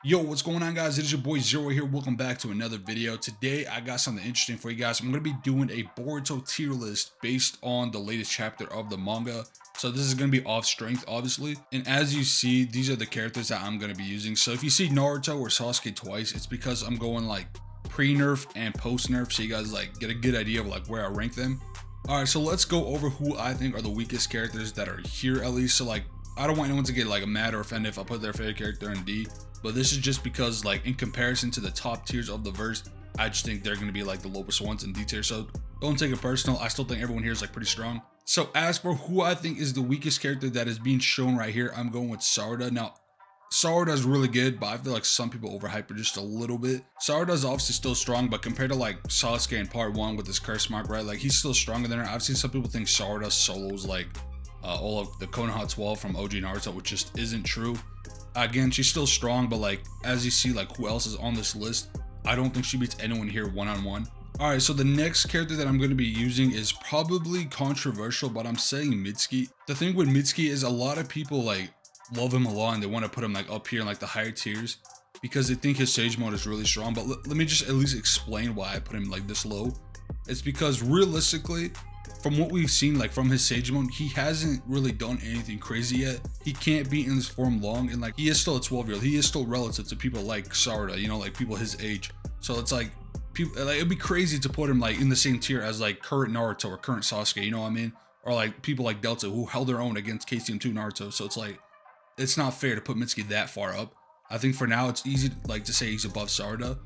Yo, what's going on, guys? It is your boy Zero here. Welcome back to another video. Today I got something interesting for you guys. I'm going to be doing a Boruto tier list based on the latest chapter of the manga. So this is going to be off strength, obviously, and as you see, these are the characters that I'm going to be using. So if you see Naruto or Sasuke twice, it's because I'm going like pre-nerf and post-nerf, so you guys like get a good idea of like where I rank them. All right, so let's go over who I think are the weakest characters that are here, at least. So like, I don't want anyone to get like mad or offended if I put their favorite character in D, but this is just because like in comparison to the top tiers of the verse, I just think they're going to be like the lowest ones in D tier. So don't take it personal. I still think everyone here is like pretty strong. So as for who I think is the weakest character that is being shown right here, I'm going with Sarada. Now, Sarada is really good, but I feel like some people overhype it just a little bit. Sarada is obviously still strong, but compared to like Sasuke in part 1 with his curse mark, right? Like he's still stronger than her. I've seen some people think Sarada solos like all of the Konoha 12 from OG Naruto, which just isn't true. Again, she's still strong, but like as you see, like who else is on this list, I don't think she beats anyone here one-on-one. All right, so the next character that I'm going to be using is probably controversial, but I'm saying Mitsuki. The thing with Mitsuki is a lot of people like love him a lot and they want to put him like up here in like the higher tiers because they think his Sage mode is really strong. But let me just at least explain why I put him like this low. It's because realistically, from what we've seen like from his Sage mode, he hasn't really done anything crazy yet. He can't be in this form long, and like he is still a 12-year-old. He is still relative to people like Sarada, you know, like people his age. So it's like people like, it'd be crazy to put him like in the same tier as like current Naruto or current Sasuke, you know what I mean? Or like people like Delta who held their own against KCM2 Naruto. So it's like it's not fair to put Mitsuki that far up. I think for now it's easy like to say he's above Sarada.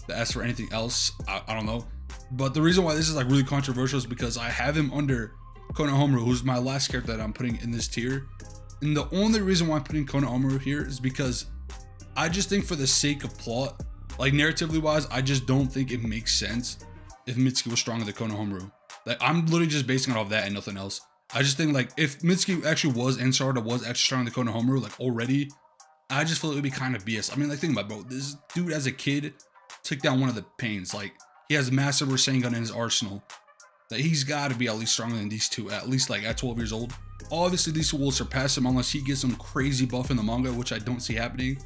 But as for anything else, I don't know. But the reason why this is like really controversial is because I have him under Konohamaru, who's my last character that I'm putting in this tier. And the only reason why I'm putting Konohamaru here is because I just think for the sake of plot, like narratively wise, I just don't think it makes sense if Mitsuki was stronger than Konohamaru. Like I'm literally just basing it off that and nothing else. I just think like if Mitsuki actually was and Sarada was actually stronger than Konohamaru like already, I just feel it would be kind of BS. I mean, like think about it, bro. This dude as a kid took down one of the Pains. Like he has Master Rasengan in his arsenal. That he's got to be at least stronger than these two, at least like at 12 years old. Obviously, these two will surpass him unless he gets some crazy buff in the manga, which I don't see happening.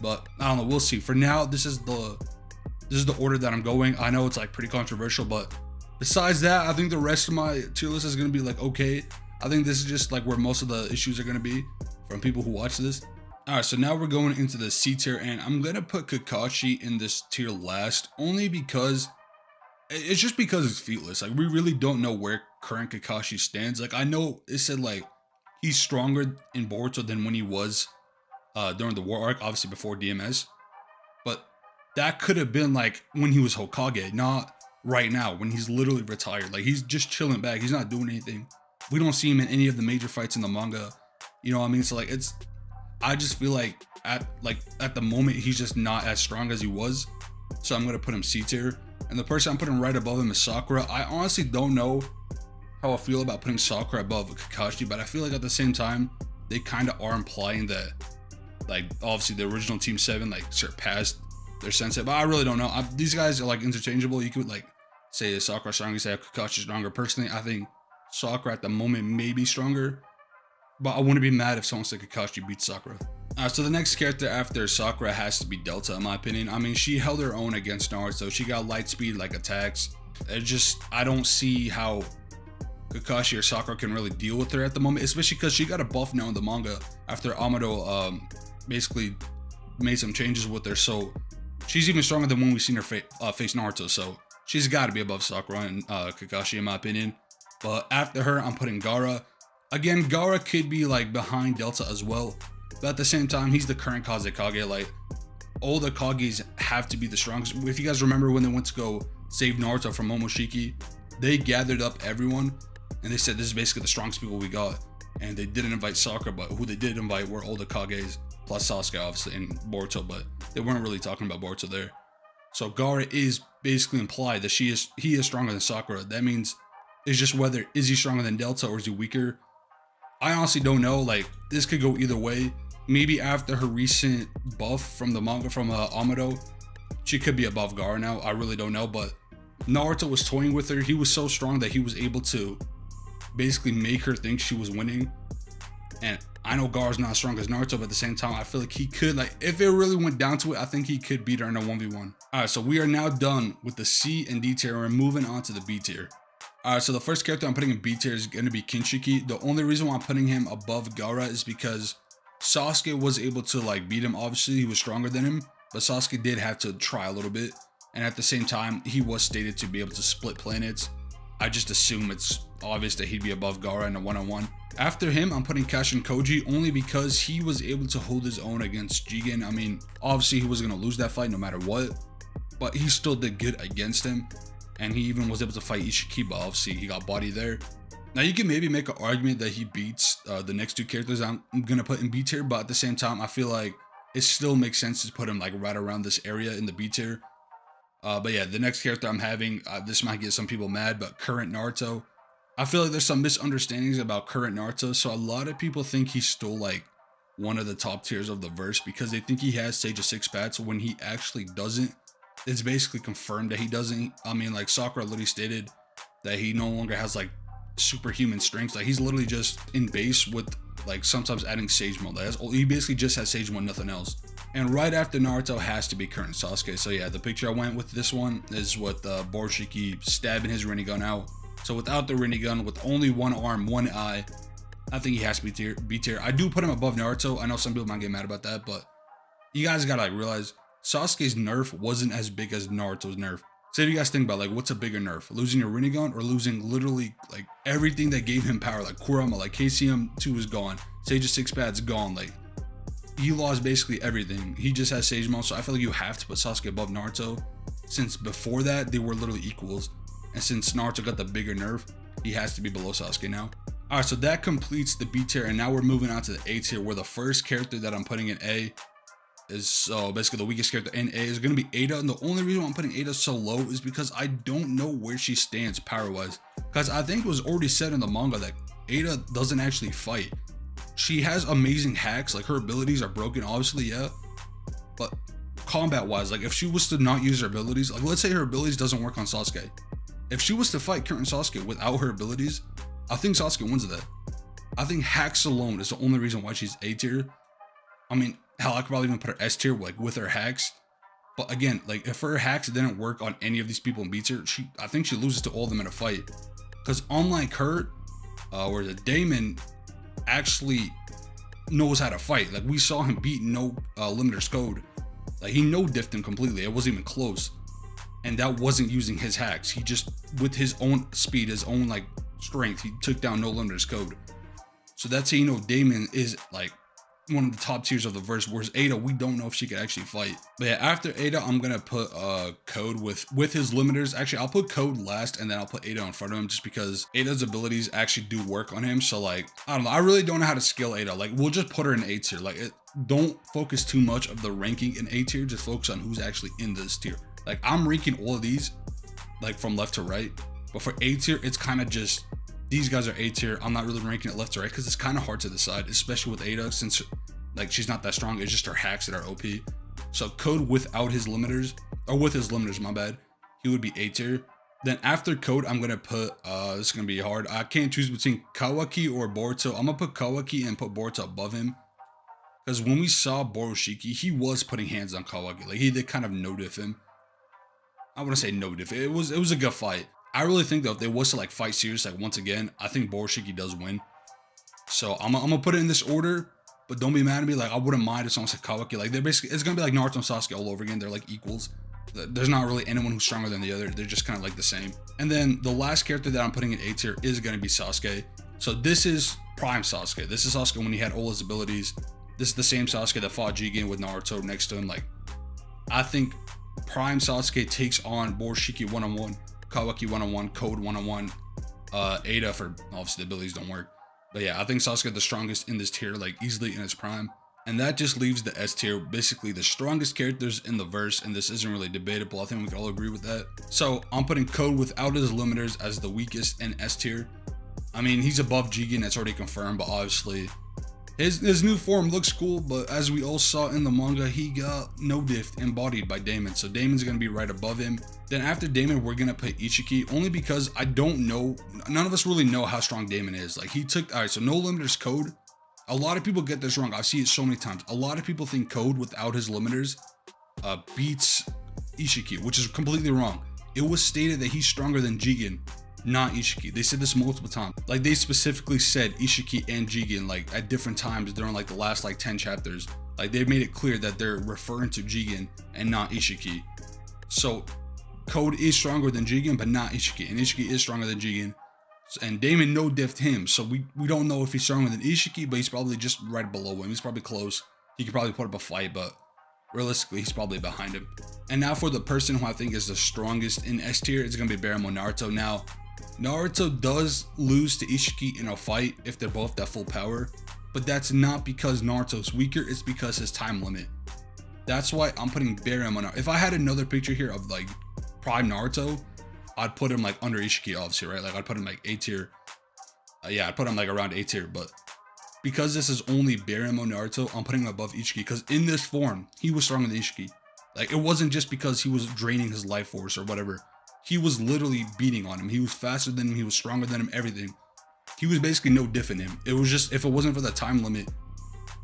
But I don't know, we'll see. For now, this is the order that I'm going. I know it's like pretty controversial, but besides that, I think the rest of my tier list is gonna be like okay. I think this is just like where most of the issues are gonna be from people who watch this. All right, so now we're going into the C tier, and I'm gonna put Kakashi in this tier last, only because it's just because it's featless. Like we really don't know where current Kakashi stands. Like I know it said like he's stronger in Boruto than when he was during the war arc, obviously before DMS, but that could have been like when he was Hokage, not right now when he's literally retired. Like he's just chilling back. He's not doing anything. We don't see him in any of the major fights in the manga. You know what I mean? So like I just feel like at the moment he's just not as strong as he was. So I'm gonna put him C tier. And the person I'm putting right above him is Sakura. I honestly don't know how I feel about putting Sakura above Kakashi, but I feel like at the same time they kind of are implying that like obviously the original Team 7 like surpassed their sensei, but I really don't know. These guys are like interchangeable. You could like say Sakura stronger, you say Kakashi stronger. Personally, I think Sakura at the moment may be stronger, but I wouldn't be mad if someone said Kakashi beats Sakura. So the next character after Sakura has to be Delta, in my opinion. I mean, she held her own against Naruto. She got light speed like attacks. I don't see how Kakashi or Sakura can really deal with her at the moment, especially because she got a buff now in the manga after Amado basically made some changes with her. So she's even stronger than when we've seen her face Naruto. So she's got to be above Sakura and Kakashi, in my opinion. But after her, I'm putting Gaara. Again, Gaara could be like behind Delta as well. But at the same time, he's the current Kazekage. Like, all the Kages have to be the strongest. If you guys remember when they went to go save Naruto from Momoshiki, they gathered up everyone and they said this is basically the strongest people we got. And they didn't invite Sakura, but who they did invite were all the Kages, plus Sasuke obviously, and Boruto, but they weren't really talking about Boruto there. So Gaara is basically implied that he is stronger than Sakura. That means it's just whether is he stronger than Delta or is he weaker. I honestly don't know. Like this could go either way. Maybe after her recent buff from the manga from Amado, she could be above Gaara now. I really don't know, but Naruto was toying with her. He was so strong that he was able to basically make her think she was winning. And I know Gaara's not as strong as Naruto, but at the same time, I feel like he could, like, if it really went down to it, I think he could beat her in a 1v1. Alright, so we are now done with the C and D tier, and we're moving on to the B tier. Alright, so the first character I'm putting in B tier is going to be Kinshiki. The only reason why I'm putting him above Gaara is because Sasuke was able to, like, beat him. Obviously, he was stronger than him, but Sasuke did have to try a little bit. And at the same time, he was stated to be able to split planets. I just assume it's obvious that he'd be above Gaara in a one-on-one. After him, I'm putting Kashin Koji only because he was able to hold his own against Jigen. I mean, obviously he was going to lose that fight no matter what, but he still did good against him. And he even was able to fight Ishiki, but obviously he got bodied there. Now you can maybe make an argument that he beats the next two characters I'm going to put in B tier, but at the same time, I feel like it still makes sense to put him like right around this area in the B tier. But yeah, the next character I'm having, this might get some people mad, but current Naruto. I feel like there's some misunderstandings about current Naruto. So a lot of people think he's still like one of the top tiers of the verse because they think he has Sage of Six Paths when he actually doesn't. It's basically confirmed that he doesn't. I mean, like Sakura literally stated that he no longer has like superhuman strength. Like he's literally just in base with like sometimes adding Sage mode. He basically just has Sage mode, nothing else. And right after Naruto has to be current Sasuke. So yeah, the picture I went with this one is with Boruto stabbing his Rinnegan out. So without the Rinnegan, with only one arm, one eye, I think he has to be B tier. I do put him above Naruto. I know some people might get mad about that, but you guys gotta like realize Sasuke's nerf wasn't as big as Naruto's nerf. So if you guys think about like what's a bigger nerf, losing your Rinnegan or losing literally like everything that gave him power, like Kurama, like KCM2 is gone, Sage of Six Paths gone, like he lost basically everything. He just has Sage mode, so I feel like you have to put Sasuke above Naruto, since before that they were literally equals, and since Naruto got the bigger nerf, he has to be below Sasuke now. Alright, so that completes the B tier, and now we're moving on to the A tier, where the first character that I'm putting in A is basically the weakest character in A is going to be Ada. And the only reason why I'm putting Ada so low is because I don't know where she stands power wise, because I think it was already said in the manga that Ada doesn't actually fight. She has amazing hacks, like her abilities are broken obviously, yeah, but combat wise, like if she was to not use her abilities, like let's say her abilities doesn't work on Sasuke, if she was to fight current Sasuke without her abilities, I think Sasuke wins that. I think hacks alone is the only reason why she's A tier. I mean, hell, I could probably even put her S tier like with her hacks. But again, like if her hacks didn't work on any of these people in B tier, I think she loses to all of them in a fight. Because unlike her, where the Damon actually knows how to fight. Like we saw him beat no limiter's code. Like he no-diffed him completely. It wasn't even close. And that wasn't using his hacks. He just, with his own speed, his own like strength, he took down no limiter's code. So that's how you know Damon is like one of the top tiers of the verse, whereas Ada, we don't know if she could actually fight. But yeah, after Ada, I'm gonna put Code with his limiters. Actually, I'll put Code last, and then I'll put Ada in front of him, just because Ada's abilities actually do work on him. So like, I don't know, I really don't know how to scale Ada. Like we'll just put her in A tier. Like don't focus too much of the ranking in A tier, just focus on who's actually in this tier. Like I'm ranking all of these like from left to right, but for A tier, it's kind of just, these guys are A tier. I'm not really ranking it left to right because it's kind of hard to decide, especially with Ada, since like she's not that strong. It's just her hacks that are OP. So Code without his limiters, or with his limiters, my bad, he would be A tier. Then after Code, I'm gonna put this is gonna be hard. I can't choose between Kawaki or Boruto. I'm gonna put Kawaki and put Boruto above him, because when we saw Boruto, he was putting hands on Kawaki. Like he did kind of no-diff him. I wouldn't say no-diff. It was a good fight. I really think though, if they was to like fight serious, like once again, I think Boruto does win. So I'm gonna put it in this order, but don't be mad at me. Like I wouldn't mind if someone said Kawaki. Like they're basically, it's gonna be like Naruto and Sasuke all over again. They're like equals. There's not really anyone who's stronger than the other. They're just kind of like the same. And then the last character that I'm putting in A tier is gonna be Sasuke. So this is prime Sasuke. This is Sasuke when he had all his abilities. This is the same Sasuke that fought Jigen with Naruto next to him. Like I think prime Sasuke takes on Boruto one-on-one, Kawaki one-on-one, Code one-on-one, Ada for obviously the abilities don't work. But yeah, I think Sasuke the strongest in this tier, like easily in his prime. And that just leaves the S tier, basically the strongest characters in the verse, and this isn't really debatable. I think we can all agree with that. So I'm putting Code without his limiters as the weakest in S tier. I mean, he's above Jigen, that's already confirmed, but obviously his new form looks cool, but as we all saw in the manga, he got no-diffed embodied by Damon. So Damon's gonna be right above him. Then after Damon, we're gonna put Ichiki, only because I don't know, none of us really know how strong Damon is. Like he took, all right, so no limiters Code, A lot of people get this wrong. I've seen it so many times. A lot of people think Code without his limiters beats Ishiki, which is completely wrong. It was stated that he's stronger than Jigen, not Ishiki. They said this multiple times. Like, they specifically said Ishiki and Jigen like at different times during like the last like 10 chapters. Like, they made it clear that they're referring to Jigen and not Ishiki. So Code is stronger than Jigen, but not Ishiki, and Ishiki is stronger than Jigen. And Damon no diffed him, so we don't know if he's stronger than Ishiki, but he's probably just right below him. He's probably close. He could probably put up a fight, but realistically, he's probably behind him. And now for the person who I think is the strongest in S tier, it's gonna be Baramo Naruto. Now, Naruto does lose to Ishiki in a fight if they're both at full power, but that's not because Naruto's weaker, it's because his time limit. That's why I'm putting Baramo Naruto. If I had another picture here of like Prime Naruto, I'd put him like under Ishiki, obviously, right? Like, I'd put him like A tier. Yeah, I'd put him like around A tier, but because this is only Baramo Naruto, I'm putting him above Ishiki, because in this form, he was stronger than Ishiki. Like, it wasn't just because he was draining his life force or whatever. He was literally beating on him. He was faster than him. He was stronger than him, everything. He was basically no diff in him. It was just, if it wasn't for the time limit,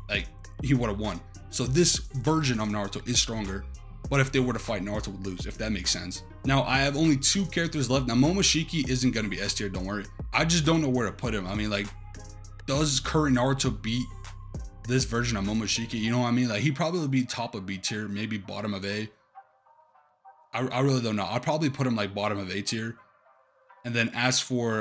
like, he would have won. So this version of Naruto is stronger, but if they were to fight, Naruto would lose, if that makes sense. Now, I have only 2 characters left. Now, Momoshiki isn't going to be S tier, don't worry. I just don't know where to put him. I mean, like, does current Naruto beat this version of Momoshiki? You know what I mean? Like, he'd probably be top of B tier, maybe bottom of A. I really don't know. I'd probably put him like bottom of A tier. And then as for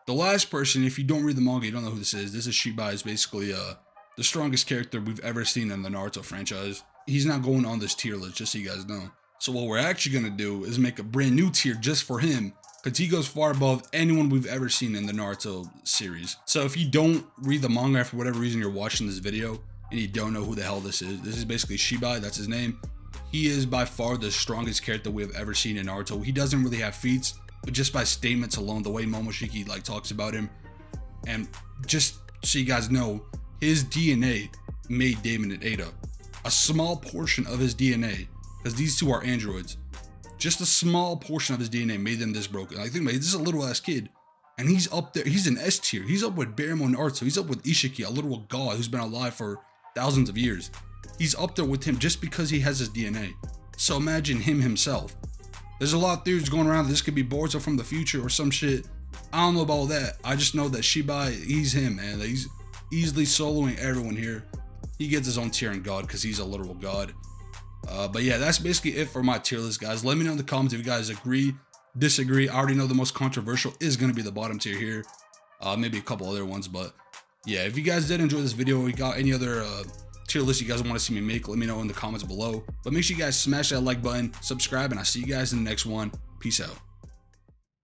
the last person, if you don't read the manga, you don't know who this is. This is Shibai, is basically the strongest character we've ever seen in the Naruto franchise. He's not going on this tier list, just so you guys know. So what we're actually going to do is make a brand new tier just for him, because he goes far above anyone we've ever seen in the Naruto series. So if you don't read the manga, for whatever reason you're watching this video and you don't know who the hell this is basically Shibai, that's his name. He is by far the strongest character we have ever seen in Naruto. He doesn't really have feats, but just by statements alone, the way Momoshiki like talks about him, and just so you guys know, his DNA made Damon and Ada. A small portion of his DNA, because these two are androids, just a small portion of his DNA made them this broken. Like, think about it, this is a little ass kid, and he's up there. He's in S tier. He's up with Baramo Naruto. He's up with Ishiki, a literal god who's been alive for thousands of years. He's up there with him just because he has his DNA. So imagine him himself. There's a lot of theories going around that this could be Boruto from the future or some shit. I don't know about that. I just know that Shibai, he's him, man. He's easily soloing everyone here. He gets his own tier in God because he's a literal god. But yeah, that's basically it for my tier list, guys. Let me know in the comments if you guys agree, disagree. I already know the most controversial is going to be the bottom tier here. Maybe a couple other ones, but yeah, if you guys did enjoy this video or you got any other tier list you guys want to see me make, let me know in the comments below. But make sure you guys smash that like button, subscribe, and I'll see you guys in the next one. Peace out.